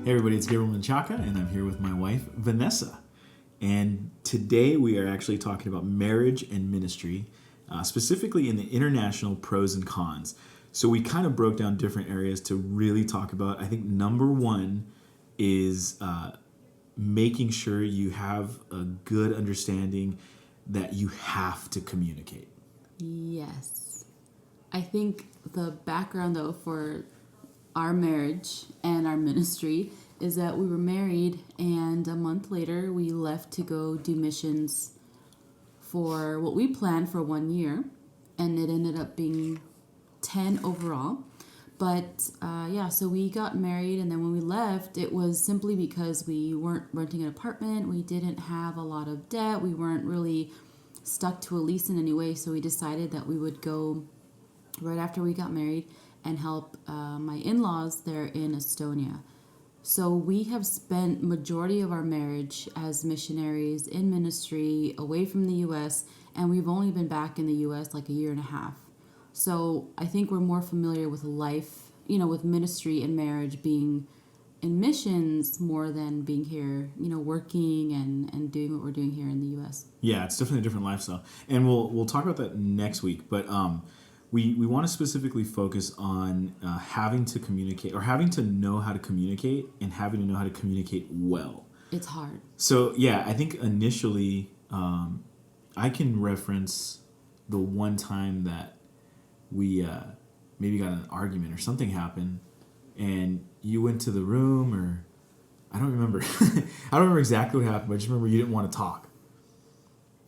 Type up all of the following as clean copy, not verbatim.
Hey everybody, it's Gabriel Menchaca, and I'm here with my wife, Vanessa. And today we are actually talking about marriage and ministry, specifically in the international pros and cons. So we kind of broke down different areas to really talk about. I think number one is making sure you have a good understanding that you have to communicate. Yes. I think the background, though, for our marriage and our ministry is that we were married, and a month later we left to go do missions for what we planned for 1 year, and it ended up being 10 overall. But so we got married, and then when we left, it was simply because we weren't renting an apartment, we didn't have a lot of debt, we weren't really stuck to a lease in any way, so we decided that we would go right after we got married and help my in-laws there in Estonia. So we have spent majority of our marriage as missionaries in ministry away from the U.S., and we've only been back in the U.S. like a year and a half. So I think we're more familiar with life, with ministry and marriage being in missions more than being here, working and doing what we're doing here in the U.S. Yeah, it's definitely a different lifestyle. And we'll talk about that next week, but we want to specifically focus on having to communicate, or having to know how to communicate, and having to know how to communicate well. It's hard. So, yeah, I think initially I can reference the one time that we maybe got in an argument or something happened, and you went to the room, or I don't remember. I don't remember exactly what happened, but I just remember you didn't want to talk.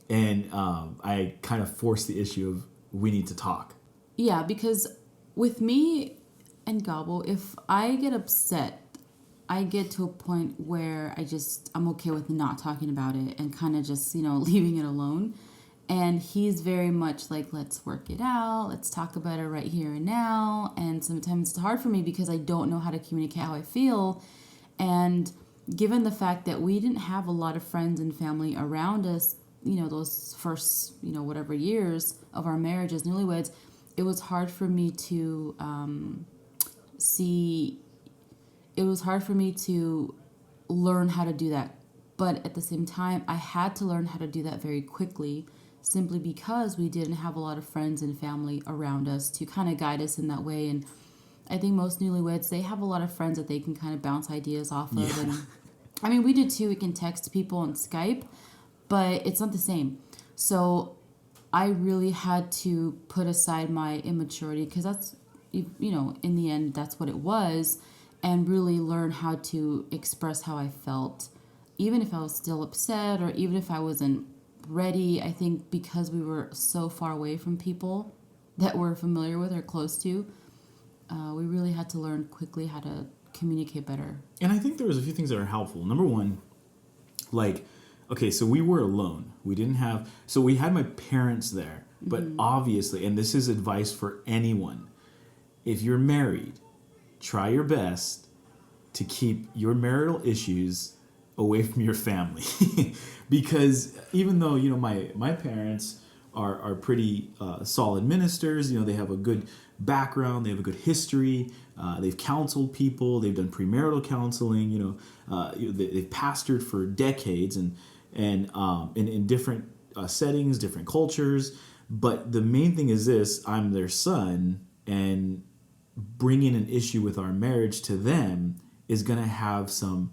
And I kind of forced the issue of we need to talk. Yeah, because with me and Gabo, if I get upset, I get to a point where I'm okay with not talking about it and kind of just, leaving it alone. And he's very much like, let's work it out. Let's talk about it right here and now. And sometimes it's hard for me because I don't know how to communicate how I feel. And given the fact that we didn't have a lot of friends and family around us, those first, whatever years of our marriage as newlyweds, it was hard for me to learn how to do that. But at the same time, I had to learn how to do that very quickly, simply because we didn't have a lot of friends and family around us to kind of guide us in that way. And I think most newlyweds, they have a lot of friends that they can kind of bounce ideas off of. Yeah. And I mean, we do too. We can text people on Skype, but it's not the same. So I really had to put aside my immaturity, because that's, in the end, that's what it was, and really learn how to express how I felt, even if I was still upset or even if I wasn't ready. I think because we were so far away from people that we're familiar with or close to, we really had to learn quickly how to communicate better. And I think there was a few things that are helpful. Number one, okay, so we were alone. So we had my parents there, but obviously, and this is advice for anyone, if you're married, try your best to keep your marital issues away from your family. Because even though, my parents are pretty solid ministers, they have a good background, they have a good history, they've counseled people, they've done premarital counseling, they've pastored for decades, and in different settings, different cultures. But the main thing is this: I'm their son, and bringing an issue with our marriage to them is going to have some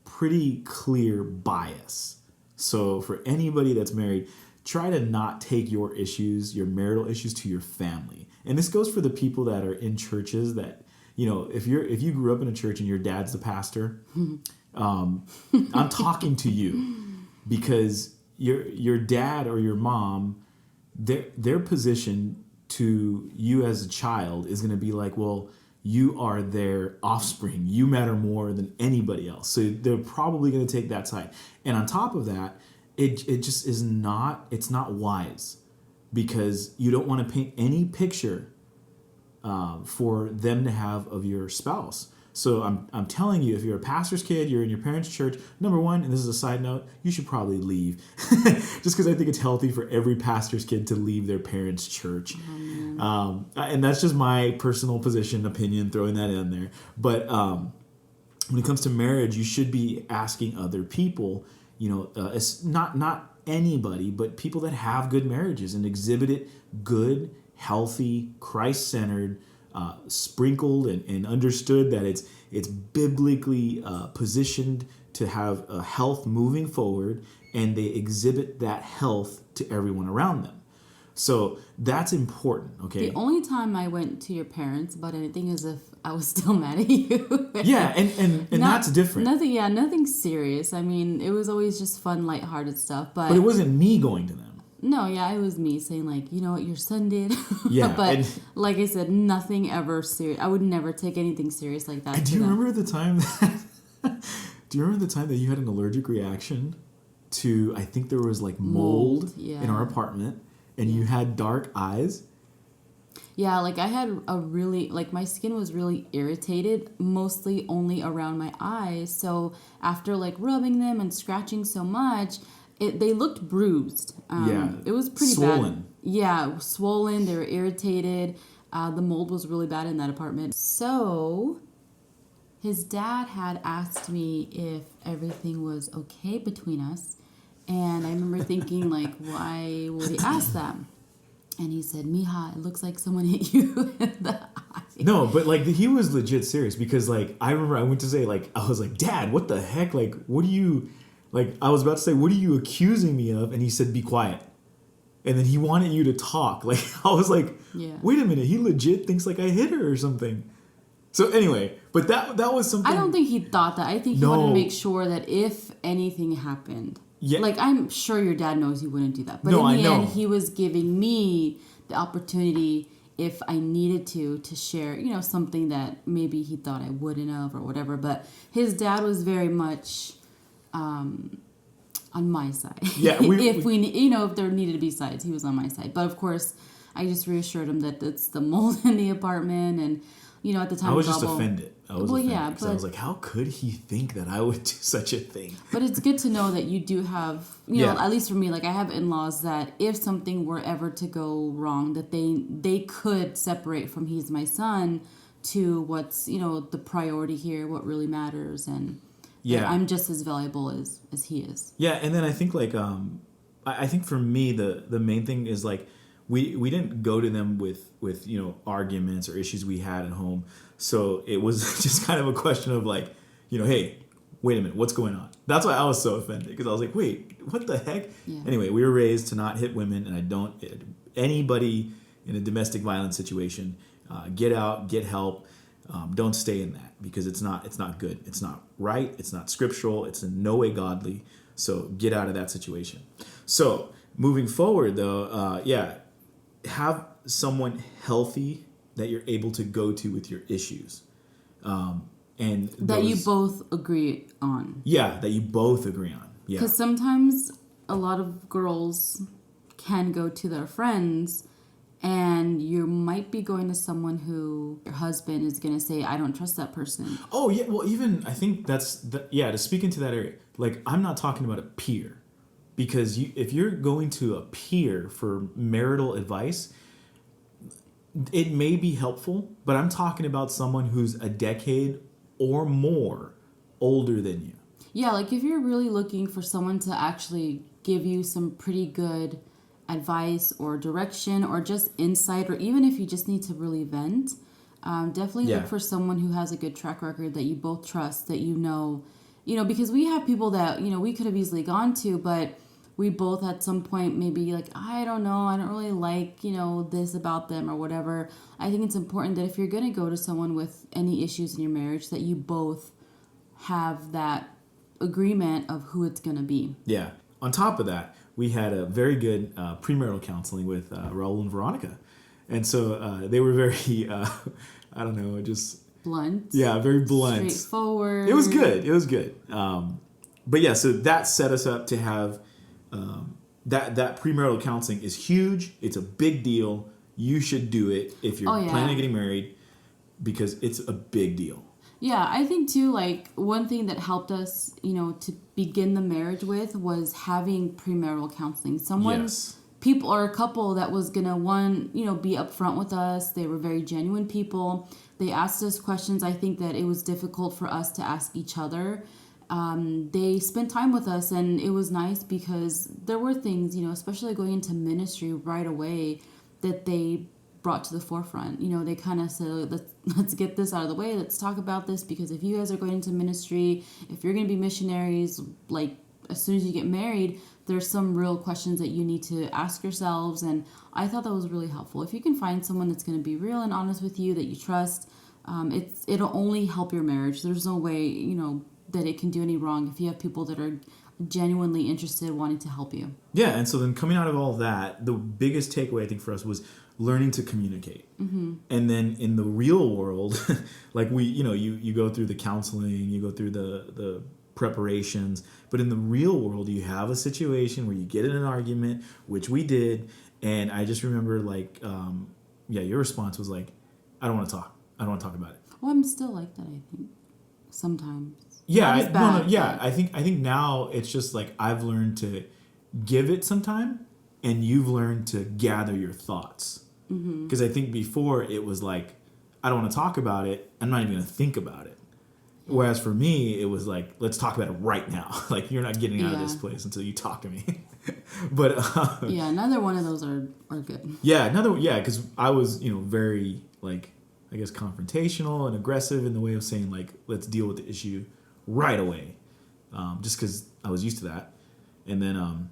pretty clear bias. So for anybody that's married, try to not take your issues, your marital issues, to your family. And this goes for the people that are in churches that, if you grew up in a church and your dad's the pastor, I'm talking to you, because your dad or your mom, their position to you as a child is going to be like, well, you are their offspring. You matter more than anybody else. So they're probably going to take that side. And on top of that, it just is not, it's not wise, because you don't want to paint any picture for them to have of your spouse. So I'm telling you, if you're a pastor's kid, you're in your parents' church, number one, and this is a side note, you should probably leave. Just because I think it's healthy for every pastor's kid to leave their parents' church. And that's just my personal position, opinion, throwing that in there. But when it comes to marriage, you should be asking other people, it's not anybody, but people that have good marriages and exhibited good, healthy, Christ-centered, sprinkled and understood that it's biblically positioned to have a health moving forward, and they exhibit that health to everyone around them. So that's important, okay? The only time I went to your parents about anything is if I was still mad at you. Yeah, and that's different. Nothing serious. I mean, it was always just fun, lighthearted stuff. But it wasn't me going to them. No, yeah, it was me saying, like, you know what your son did. Yeah. But like I said, nothing ever serious. I would never take anything serious like that. Do you remember the time that you had an allergic reaction to, I think there was like mold in our apartment, and you had dark eyes? Yeah, like I had my skin was really irritated, mostly only around my eyes. So after like rubbing them and scratching so much, they looked bruised. It was pretty swollen. bad. Yeah, swollen. They were irritated. The mold was really bad in that apartment. So his dad had asked me if everything was okay between us. And I remember thinking, like, why would he ask that? And he said, Mija, it looks like someone hit you in the eye. No, but like he was legit serious, because like I remember I went to say, like, I was like, Dad, what the heck? Like, what are you, like, I was about to say, what are you accusing me of? And he said, be quiet. And then he wanted you to talk. Like, I was like, wait a minute, he legit thinks like I hit her or something. So anyway, but that was something. I don't think he thought that. I think he wanted to make sure that if anything happened. Yeah. Like, I'm sure your dad knows he wouldn't do that. But in the end, he was giving me the opportunity, if I needed to share, something that maybe he thought I wouldn't have or whatever. But his dad was very much on my side. Yeah. If there needed to be sides, he was on my side. But of course, I just reassured him that it's the mold in the apartment. And, at the time, I was just offended. I was offended because I was but like, how could he think that I would do such a thing? But it's good to know that you do have, at least for me, like I have in-laws that if something were ever to go wrong, that they could separate from he's my son to what's, the priority here, what really matters. And I'm just as valuable as he is. Yeah. And then I think like, I think for me, the main thing is like, we didn't go to them with arguments or issues we had at home. So it was just kind of a question of like, hey, wait a minute, what's going on? That's why I was so offended, because I was like, wait, what the heck? Yeah. Anyway, we were raised to not hit women, and anybody in a domestic violence situation, get out, get help. Don't stay in that, because it's not good. It's not right. It's not scriptural. It's in no way godly. So get out of that situation. So moving forward though, have someone healthy that you're able to go to with your issues. And that you both agree on. Yeah, that you both agree on. Yeah. Because sometimes a lot of girls can go to their friends, and you might be going to someone who your husband is going to say, I don't trust that person. Oh, yeah. Well, even I think to speak into that area, like I'm not talking about a peer. Because if you're going to a peer for marital advice, it may be helpful, but I'm talking about someone who's a decade or more older than you. Yeah, like if you're really looking for someone to actually give you some pretty good advice or direction or just insight, or even if you just need to really vent, definitely look for someone who has a good track record that you both trust, that because we have people that, we could have easily gone to, but we both at some point maybe like, I don't know, I don't really like, this about them or whatever. I think it's important that if you're going to go to someone with any issues in your marriage, that you both have that agreement of who it's going to be. Yeah. On top of that, we had a very good premarital counseling with Raul and Veronica. And so they were very, I don't know, just... blunt. Yeah, very blunt. Straightforward. It was good. But yeah, so that set us up to have... that premarital counseling is huge. It's a big deal. You should do it if you're planning on getting married, because it's a big deal. Yeah, I think too, like one thing that helped us, to begin the marriage with was having premarital counseling. Someone people or a couple that was gonna be upfront with us. They were very genuine people. They asked us questions. I think that it was difficult for us to ask each other. They spent time with us, and it was nice because there were things, especially going into ministry right away, that they brought to the forefront. They kind of said, let's get this out of the way. Let's talk about this, because if you guys are going into ministry, if you're going to be missionaries, like as soon as you get married, there's some real questions that you need to ask yourselves. And I thought that was really helpful. If you can find someone that's going to be real and honest with you, that you trust, it'll only help your marriage. There's no way, that it can do any wrong if you have people that are genuinely interested, wanting to help you. Yeah, and so then coming out of all that, the biggest takeaway I think for us was learning to communicate. Mm-hmm. And then in the real world, like you go through the counseling, you go through the preparations, but in the real world, you have a situation where you get in an argument, which we did, and I just remember your response was like, I don't want to talk about it. Well, I'm still like that, I think, sometimes. Yeah, I think now it's just like I've learned to give it some time, and you've learned to gather your thoughts. Because I think before it was like, I don't want to talk about it. I'm not even going to think about it. Whereas for me, it was like, let's talk about it right now. Like, you're not getting out of this place until you talk to me. But neither one of those are good. Because I was very like, I guess, confrontational and aggressive in the way of saying like, let's deal with the issue right away, just because I was used to that. And then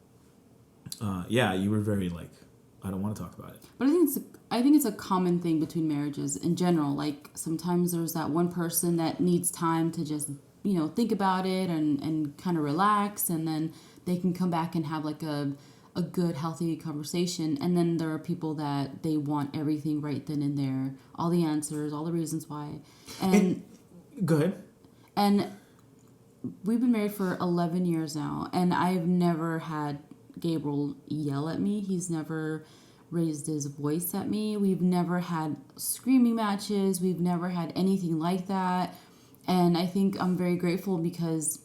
you were very like, I don't want to talk about it. But I think it's a common thing between marriages in general. Like, sometimes there's that one person that needs time to just think about it and kind of relax, and then they can come back and have like a good, healthy conversation. And then there are people that they want everything right then and there, all the answers, all the reasons why. And go ahead. And we've been married for 11 years now, and I've never had Gabriel yell at me. He's never raised his voice at me. We've never had screaming matches. We've never had anything like that. And I think I'm very grateful because,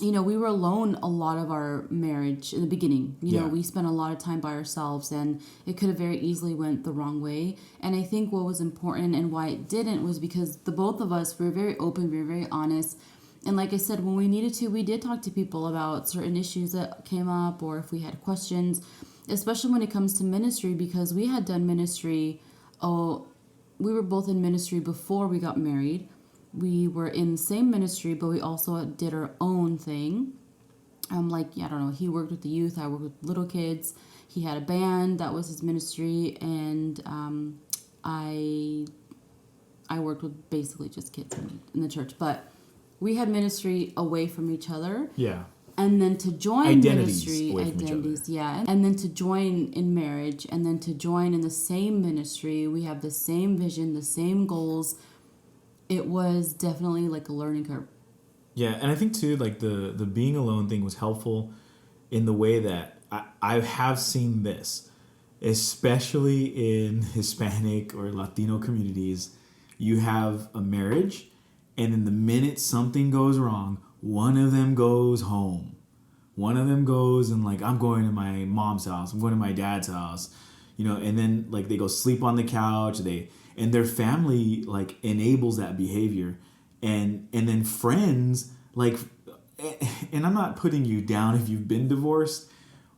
we were alone a lot of our marriage in the beginning. We spent a lot of time by ourselves, and it could have very easily went the wrong way. And I think what was important and why it didn't was because the both of us were very open, we were very honest. And like I said, when we needed to, we did talk to people about certain issues that came up, or if we had questions, especially when it comes to ministry, because we had done ministry. We were both in ministry before we got married. We were in the same ministry, but we also did our own thing. I don't know, he worked with the youth, I worked with little kids. He had a band, that was his ministry, and I worked with basically just kids in the church. But we had ministry away from each other. Yeah. And then to join identities, and then to join in marriage, and then to join in the same ministry, we have the same vision, the same goals. It was definitely like a learning curve. Yeah, and I think too, like the being alone thing was helpful in the way that I have seen this, especially in Hispanic or Latino communities. You have a marriage, and in the minute something goes wrong, one of them goes home. One of them goes and like, I'm going to my mom's house. I'm going to my dad's house, and then like they go sleep on the couch. And their family like enables that behavior, and then friends like, and I'm not putting you down if you've been divorced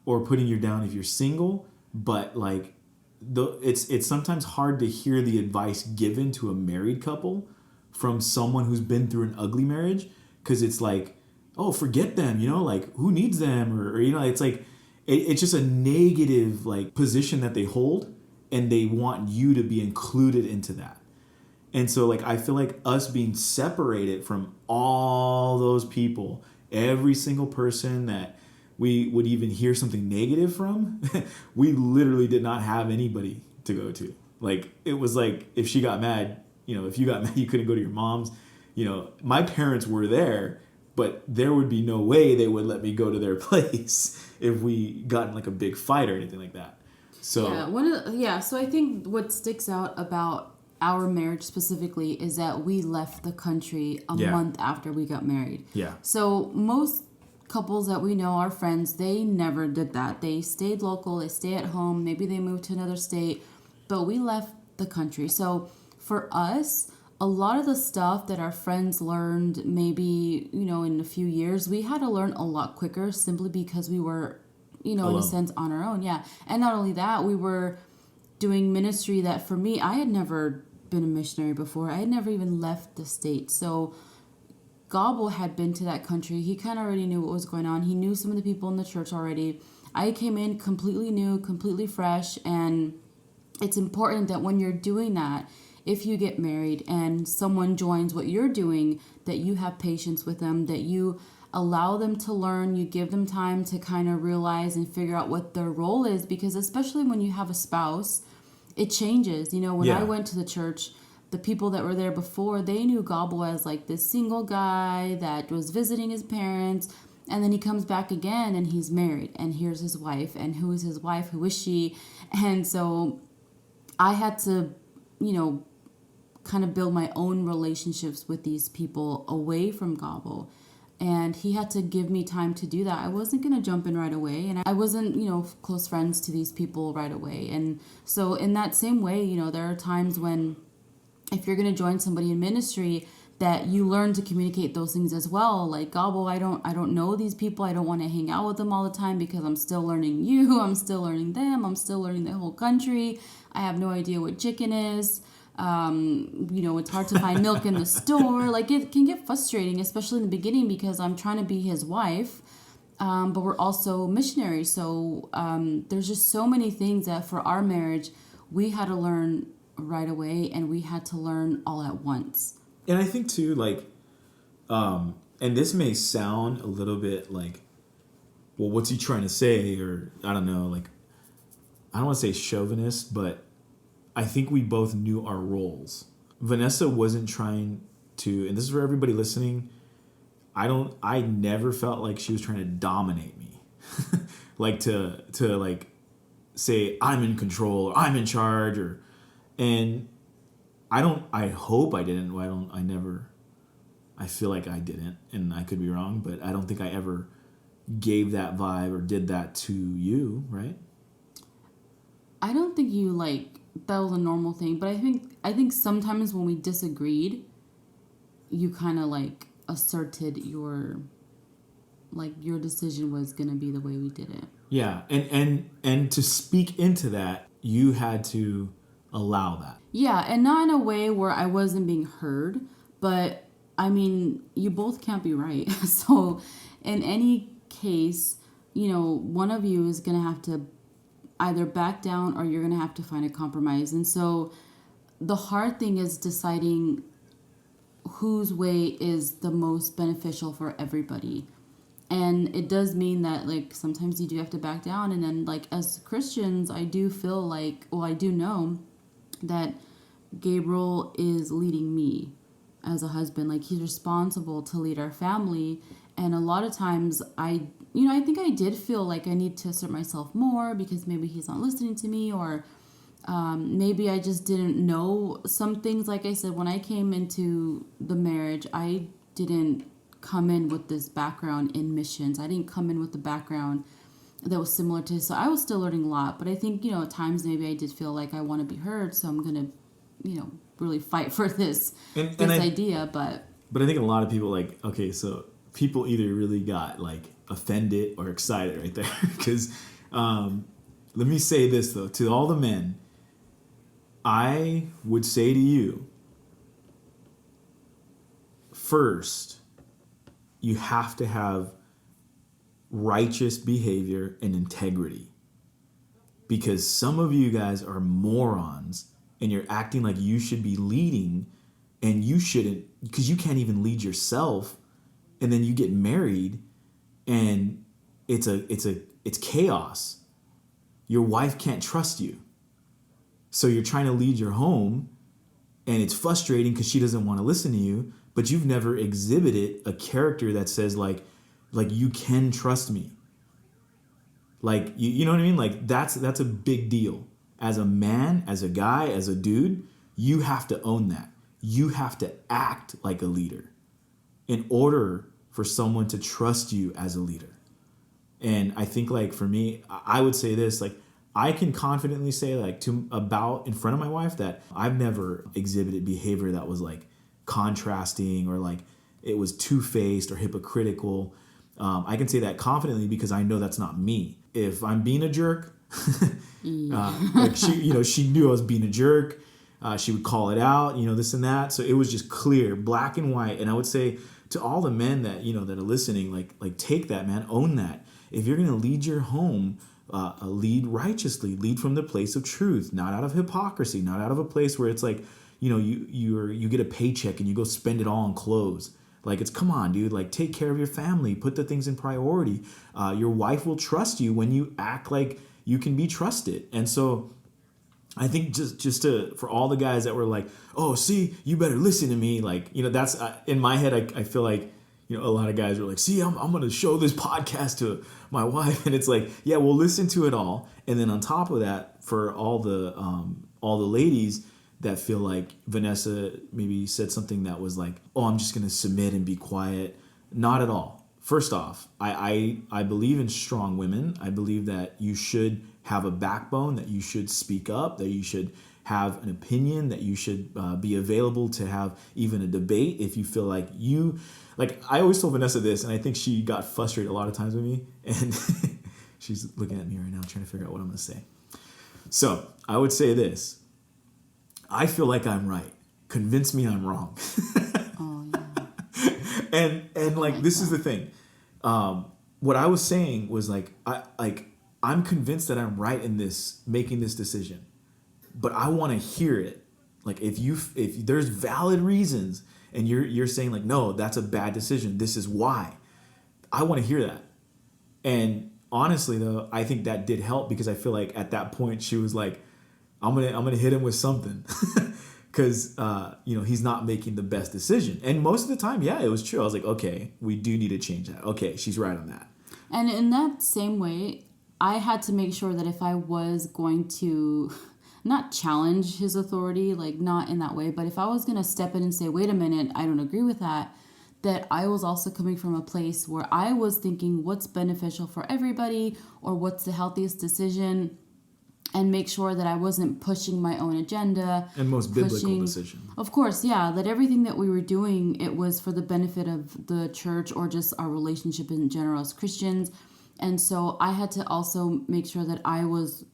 or putting you down if you're single, but like it's sometimes hard to hear the advice given to a married couple from someone who's been through an ugly marriage, because it's like, oh, forget them, like who needs them, or it's like it's just a negative like position that they hold. And they want you to be included into that. And so like I feel like us being separated from all those people, every single person that we would even hear something negative from, we literally did not have anybody to go to. Like it was like if she got mad, if you got mad, you couldn't go to your mom's. My parents were there, but there would be no way they would let me go to their place if we got in like a big fight or anything like that. So so I think what sticks out about our marriage specifically is that we left the country a month after we got married. Yeah. So most couples that we know, our friends, they never did that. They stayed local, they stay at home, maybe they moved to another state, but we left the country. So for us, a lot of the stuff that our friends learned maybe, in a few years, we had to learn a lot quicker simply because we were, Alone. in a sense on our own. Yeah. And not only that, we were doing ministry that for me, I had never been a missionary before. I had never even left the state. So Gobble had been to that country. He kind of already knew what was going on. He knew some of the people in the church already. I came in completely new, completely fresh. And it's important that when you're doing that, if you get married and someone joins what you're doing, that you have patience with them, that you allow them to learn, you give them time to kind of realize and figure out what their role is. Because especially when you have a spouse, it changes. When I went to the church, the people that were there before, they knew Gobble as like this single guy that was visiting his parents. And then he comes back again and he's married. And here's his wife. And who is his wife? Who is she? And so I had to, kind of build my own relationships with these people away from Gobble. And he had to give me time to do that. I wasn't going to jump in right away. And I wasn't, close friends to these people right away. And so in that same way, there are times when if you're going to join somebody in ministry, that you learn to communicate those things as well. Like, Gobble, I don't know these people. I don't want to hang out with them all the time because I'm still learning you. I'm still learning them. I'm still learning the whole country. I have no idea what chicken is. It's hard to find milk in the store. Like, it can get frustrating, especially in the beginning, because I'm trying to be his wife, but we're also missionaries. So there's just so many things that for our marriage, we had to learn right away, and we had to learn all at once. And I think too, like, and this may sound a little bit like, well, what's he trying to say? Or I don't know, like, I don't want to say chauvinist, but I think we both knew our roles. Vanessa wasn't trying to, and this is for everybody listening, I never felt like she was trying to dominate me. Like to like say I'm in control or I'm in charge and I hope I didn't. I feel like I didn't, and I could be wrong, but I don't think I ever gave that vibe or did that to you, right? I don't think you that was a normal thing, but I think sometimes when we disagreed, you kind of asserted your decision was going to be the way we did it. Yeah, and to speak into that, you had to allow that. Yeah, and not in a way where I wasn't being heard, but I mean, you both can't be right. So in any case, one of you is going to have to either back down or you're going to have to find a compromise. And so the hard thing is deciding whose way is the most beneficial for everybody. And it does mean that sometimes you do have to back down. And then as Christians, I do feel I do know that Gabriel is leading me as a husband. He's responsible to lead our family. And a lot of times I think I did feel I need to assert myself more because maybe he's not listening to me, or maybe I just didn't know some things. Like I said, when I came into the marriage, I didn't come in with this background in missions. I didn't come in with the background that was similar to his. So I was still learning a lot. But I think, at times maybe I did feel I want to be heard. So I'm going to, really fight for this idea. But I think a lot of people okay, so people either really got offended or excited right there. Because let me say this, though, to all the men, I would say to you, first, you have to have righteous behavior and integrity. Because some of you guys are morons and you're acting like you should be leading and you shouldn't, because you can't even lead yourself. And then you get married and it's chaos. Your wife can't trust you. So you're trying to lead your home and it's frustrating because she doesn't want to listen to you, but you've never exhibited a character that says you can trust me. You know what I mean? That's a big deal. As a man, as a guy, as a dude, you have to own that. You have to act like a leader in order for someone to trust you as a leader. And I think like for me, I would say this, like I can confidently say like in front of my wife that I've never exhibited behavior that was like contrasting or like it was two-faced or hypocritical. I can say that confidently because I know that's not me. If I'm being a jerk, like she knew I was being a jerk. She would call it out, this and that. So it was just clear, black and white. And I would say to all the men that, that are listening, like take that, man, own that. If you're going to lead your home, lead righteously, lead from the place of truth, not out of hypocrisy, not out of a place where it's like, you get a paycheck and you go spend it all on clothes. Like it's, come on, dude, like take care of your family, put the things in priority. Your wife will trust you when you act like you can be trusted. And so I think just for all the guys that were like, oh, see, you better listen to me. Like, that's in my head. I feel like, a lot of guys are like, see, I'm going to show this podcast to my wife. And it's like, yeah, we'll listen to it all. And then on top of that, for all the ladies that feel like Vanessa maybe said something that was like, oh, I'm just going to submit and be quiet. Not at all. First off, I believe in strong women. I believe that you should have a backbone, that you should speak up, that you should have an opinion, that you should be available to have even a debate if you feel like I always told Vanessa this, and I think she got frustrated a lot of times with me, and she's looking at me right now trying to figure out what I'm going to say. So I would say this. I feel like I'm right. Convince me I'm wrong. Oh, yeah. and like, this is the thing. What I was saying was like, I'm convinced that I'm right in this, making this decision, but I want to hear it. Like if there's valid reasons and you're saying like, no, that's a bad decision, this is why, I want to hear that. And honestly though, I think that did help because I feel like at that point she was like, I'm gonna hit him with something because he's not making the best decision. And most of the time, yeah, it was true. I was like, okay, we do need to change that. Okay, she's right on that. And in that same way, I had to make sure that if I was going to not challenge his authority, like not in that way, but if I was going to step in and say, wait a minute, I don't agree with that I was also coming from a place where I was thinking what's beneficial for everybody or what's the healthiest decision, and make sure that I wasn't pushing my own agenda. And most biblical decision. Of course, yeah, that everything that we were doing, it was for the benefit of the church or just our relationship in general as Christians. And so I had to also make sure that I was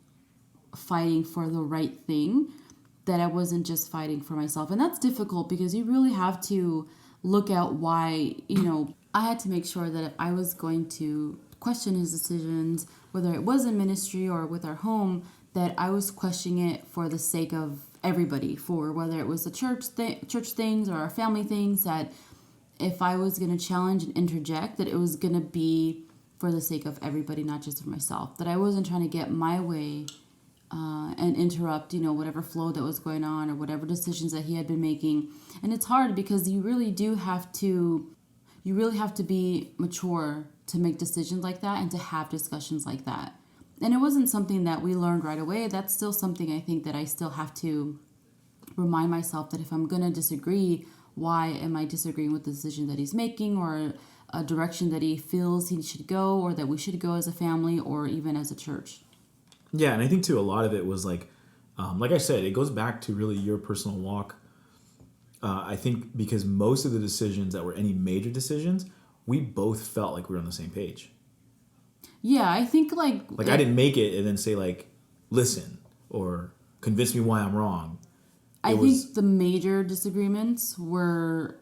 fighting for the right thing, that I wasn't just fighting for myself. And that's difficult because you really have to look at why, I had to make sure that if I was going to question his decisions, whether it was in ministry or with our home, that I was questioning it for the sake of everybody, for whether it was the church things or our family things, that if I was going to challenge and interject, that it was going to be for the sake of everybody, not just for myself, that I wasn't trying to get my way and interrupt, whatever flow that was going on or whatever decisions that he had been making. And it's hard because you really have to be mature to make decisions like that and to have discussions like that. And it wasn't something that we learned right away. That's still something I think that I still have to remind myself that if I'm going to disagree, why am I disagreeing with the decision that he's making or a direction that he feels he should go or that we should go as a family or even as a church? Yeah, and I think too, a lot of it was like I said, it goes back to really your personal walk. I think because most of the decisions that were any major decisions, we both felt like we were on the same page. Yeah, I think like I didn't make it and then say like, listen, or convince me why I'm wrong. I think the major disagreements were,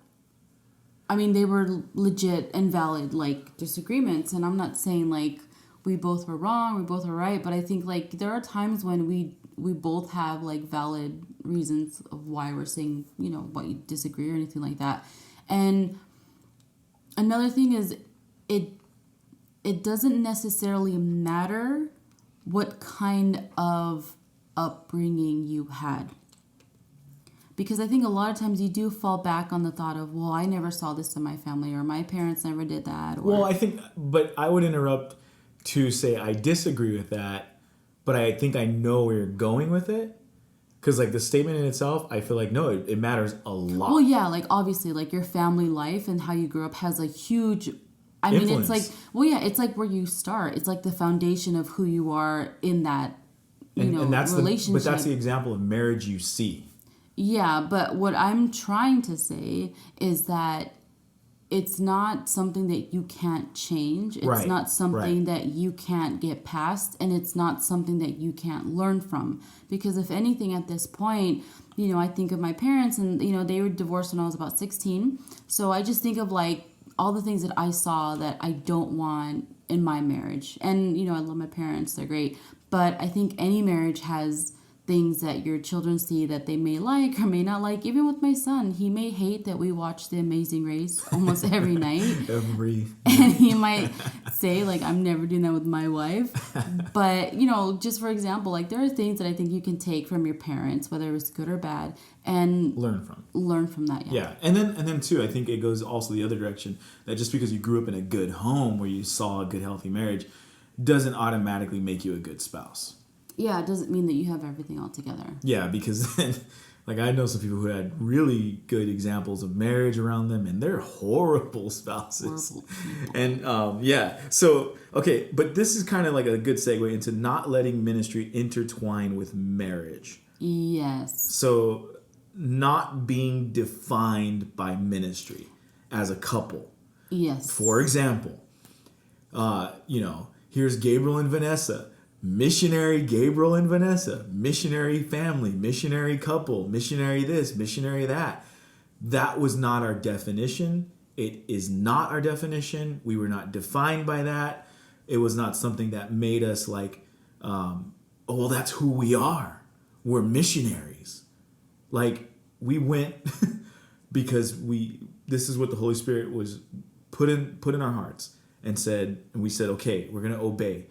they were legit and valid like disagreements. And I'm not saying like we both were wrong, we both were right, but I think like there are times when we both have like valid reasons of why we're saying, why you disagree or anything like that. And another thing is it doesn't necessarily matter what kind of upbringing you had. Because I think a lot of times you do fall back on the thought of, well, I never saw this in my family or my parents never did that. Or, well, but I would interrupt to say I disagree with that, but I think I know where you're going with it. Because like the statement in itself, I feel like no, it matters a lot. Well, yeah, like obviously, like your family life and how you grew up has a huge. I mean, Influence. it's like, well, yeah, it's like where you start. It's like the foundation of who you are in that, and that's relationship. but that's the example of marriage you see. Yeah, but what I'm trying to say is that it's not something that you can't change. It's Right, not something right. that you can't get past, and it's not something that you can't learn from. Because if anything, at this point, I think of my parents, and they were divorced when I was about 16. So I just think of like all the things that I saw that I don't want in my marriage. And I love my parents; they're great. But I think any marriage has things that your children see that they may like or may not like. Even with my son, he may hate that we watch The Amazing Race almost every night. And he might say, like, I'm never doing that with my wife. But, just for example, like there are things that I think you can take from your parents, whether it's good or bad, and Learn from that. Yeah. And then too, I think it goes also the other direction, that just because you grew up in a good home where you saw a good, healthy marriage doesn't automatically make you a good spouse. Yeah, it doesn't mean that you have everything all together. Yeah, because then, like, I know some people who had really good examples of marriage around them, and they're horrible spouses. And so, okay, but this is kind of like a good segue into not letting ministry intertwine with marriage. Yes. So, not being defined by ministry as a couple. Yes. For example, here's Gabriel and Vanessa. Missionary Gabriel and Vanessa, missionary family, missionary couple, missionary this, missionary that. That was not our definition. It is not our definition. We were not defined by that. It was not something that made us like, well, that's who we are. We're missionaries. Like we went because this is what the Holy Spirit was put in our hearts and we said, okay, we're going to obey.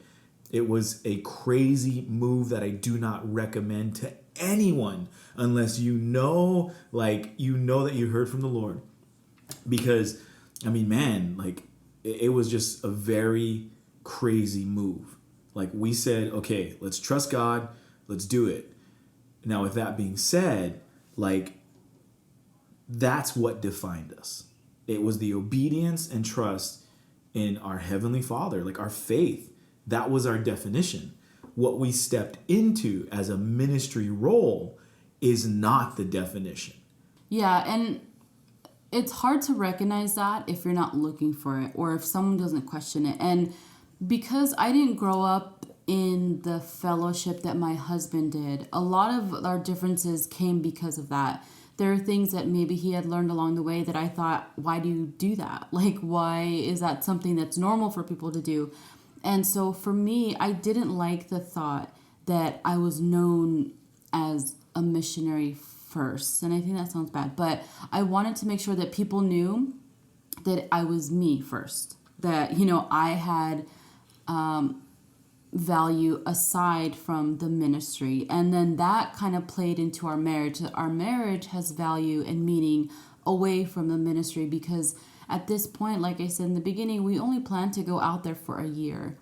It was a crazy move that I do not recommend to anyone unless you know that you heard from the Lord. Because, I mean, man, like, it was just a very crazy move. Like, we said, okay, let's trust God, let's do it. Now, with that being said, like, that's what defined us. It was the obedience and trust in our Heavenly Father, like our faith. That was our definition. What we stepped into as a ministry role is not the definition. Yeah, and it's hard to recognize that if you're not looking for it or if someone doesn't question it. And because I didn't grow up in the fellowship that my husband did, a lot of our differences came because of that. There are things that maybe he had learned along the way that I thought, why do you do that? Like, why is that something that's normal for people to do? And so for me, I didn't like the thought that I was known as a missionary first. And I think that sounds bad, but I wanted to make sure that people knew that I was me first. That, I had value aside from the ministry. And then that kind of played into our marriage. Our marriage has value and meaning away from the ministry because at this point, like I said in the beginning, we only planned to go out there for a year.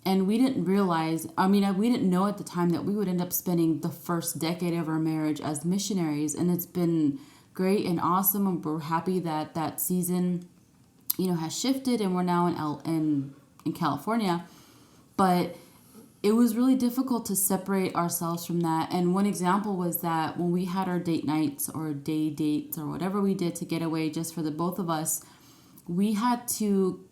And we didn't realize, we didn't know at the time that we would end up spending the first decade of our marriage as missionaries. And it's been great and awesome. And we're happy that that season, has shifted and we're now in California. But it was really difficult to separate ourselves from that. And one example was that when we had our date nights or day dates or whatever we did to get away just for the both of us, we had to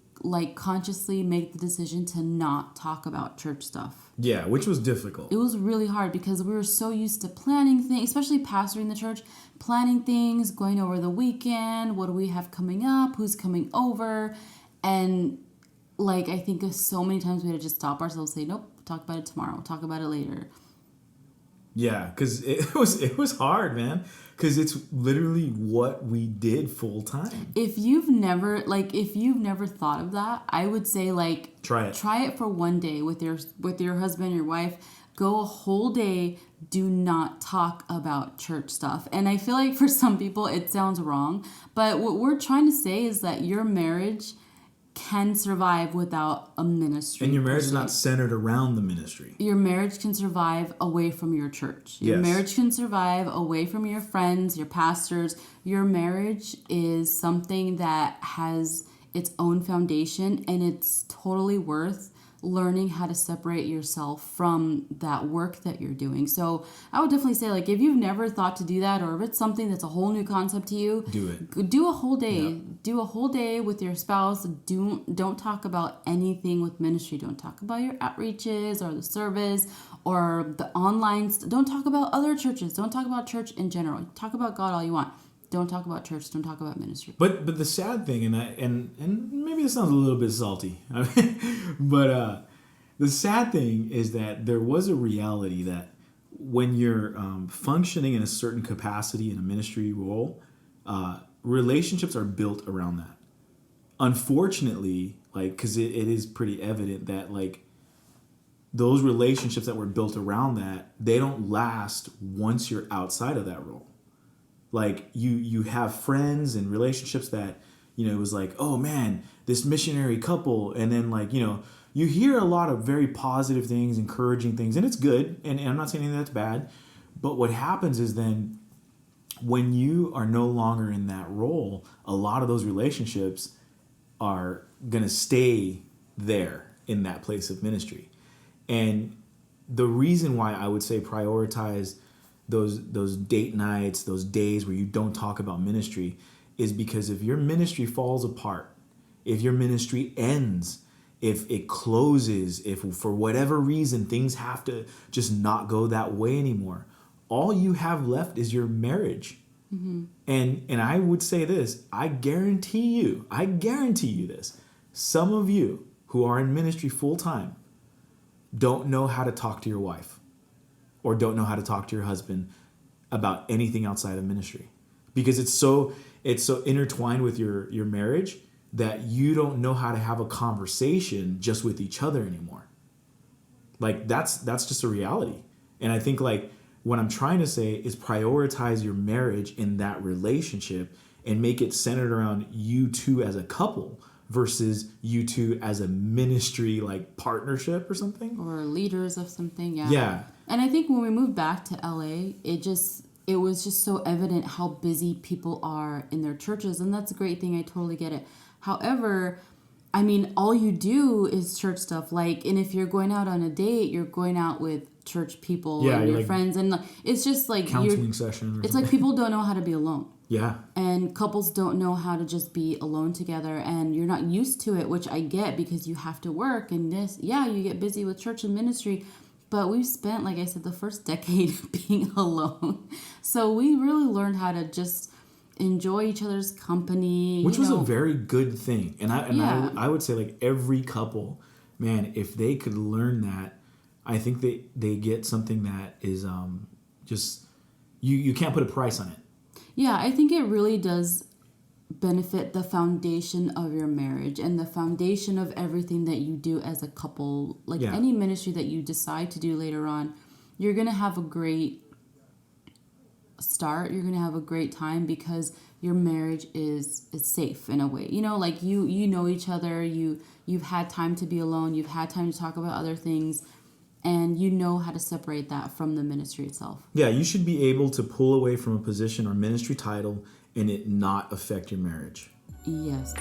consciously make the decision to not talk about church stuff. Yeah, which was difficult. It was really hard because we were so used to planning things, especially pastoring the church, planning things, going over the weekend, what do we have coming up, who's coming over. And I think so many times we had to just stop ourselves and say, nope, we'll talk about it tomorrow. We'll talk about it later. Yeah, because it was hard, man. Because it's literally what we did full time. If you've never thought of that, I would say try it. Try it for one day with your husband, your wife. Go a whole day. Do not talk about church stuff. And I feel like for some people it sounds wrong, but what we're trying to say is that your marriage can survive without a ministry. And your marriage per is se. not centered around the ministry. Your marriage can survive away from your church. Your Yes. marriage can survive away from your friends, your pastors. Your marriage is something that has its own foundation, and it's totally worth learning how to separate yourself from that work that you're doing. So I would definitely say, like, if you've never thought to do that, or if it's something that's a whole new concept to you, Do it. do a whole day. Yep. Do a whole day with your spouse. Don't talk about anything with ministry. Don't talk about your outreaches or the service or the online. Don't talk about other churches. Don't talk about church in general. Talk about God all you want. Don't talk about church. Don't talk about ministry. But the sad thing, and maybe this sounds a little bit salty, but the sad thing is that there was a reality that when you're functioning in a certain capacity in a ministry role, relationships are built around that. Unfortunately, like, because it is pretty evident that, like, those relationships that were built around that, they don't last once you're outside of that role. Like, you have friends and relationships that, it was like, oh man, this missionary couple, and then, like, you hear a lot of very positive things, encouraging things, and it's good, and I'm not saying anything that's bad, but what happens is then when you are no longer in that role, a lot of those relationships are going to stay there in that place of ministry. And the reason why I would say prioritize those date nights, those days where you don't talk about ministry, is because if your ministry falls apart, if your ministry ends, if it closes, if for whatever reason things have to just not go that way anymore, all you have left is your marriage. Mm-hmm. And I would say this, I guarantee you this, some of you who are in ministry full time don't know how to talk to your wife or don't know how to talk to your husband about anything outside of ministry, because it's so intertwined with your marriage that you don't know how to have a conversation just with each other anymore. Like, that's just a reality. And I think, like, what I'm trying to say is prioritize your marriage in that relationship and make it centered around you two as a couple versus you two as a ministry, like, partnership or something. Or leaders of something, yeah. Yeah. And I think when we moved back to LA, it was just so evident how busy people are in their churches. And that's a great thing. I totally get it. However, I mean, all you do is church stuff. Like, and if you're going out on a date, you're going out with church people and your, like, friends. And it's just like counseling session. It's like people don't know how to be alone. Yeah. And couples don't know how to just be alone together. And you're not used to it, which I get because you have to work and this. Yeah, you get busy with church and ministry. But we've spent, like I said, the first decade being alone. So we really learned how to just enjoy each other's company. Which was a very good thing. And I would say, like, every couple, man, if they could learn that, I think they get something that is just, you can't put a price on it. Yeah, I think it really does benefit the foundation of your marriage and the foundation of everything that you do as a couple. Like, any ministry that you decide to do later on, you're going to have a great start. You're going to have a great time because your marriage is safe in a way. Like, you know each other. You've had time to be alone. You've had time to talk about other things. And you know how to separate that from the ministry itself. Yeah, you should be able to pull away from a position or ministry title and it not affect your marriage. Yes.